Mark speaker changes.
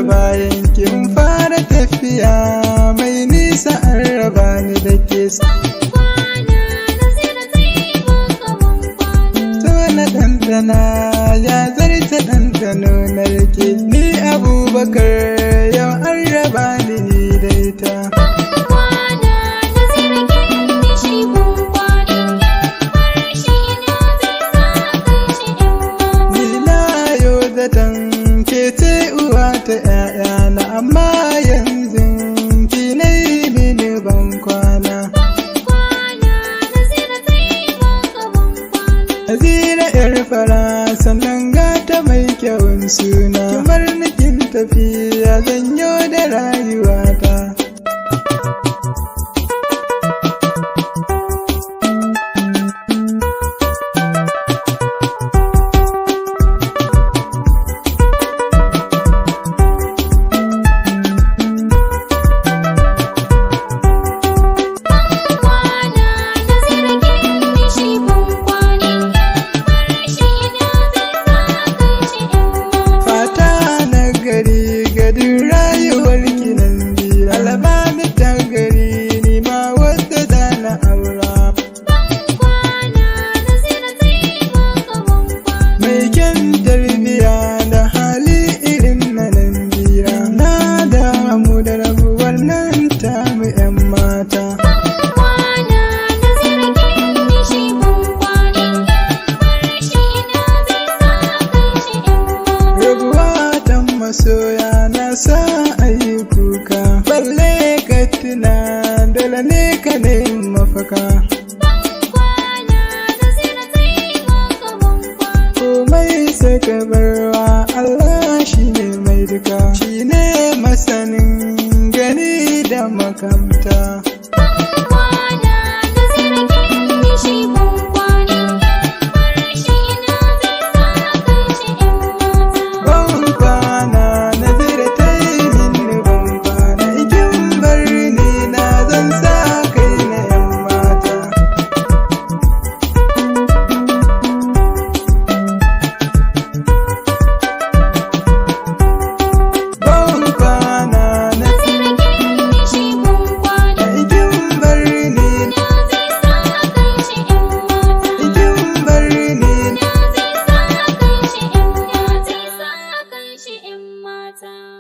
Speaker 1: bayan kin fara tafiya mai nisa an raba ni da ke so na ɗanɗana ya zarta ɗanɗano na rike ni Abubakar yau an raba ni da ita. Ta ‘ya'yana amma yanzu kinai mini ban kwana. Azira ‘yar fara sannan gata mai kyawun suna, kimar nikin tafiya zanyo da rayuwata.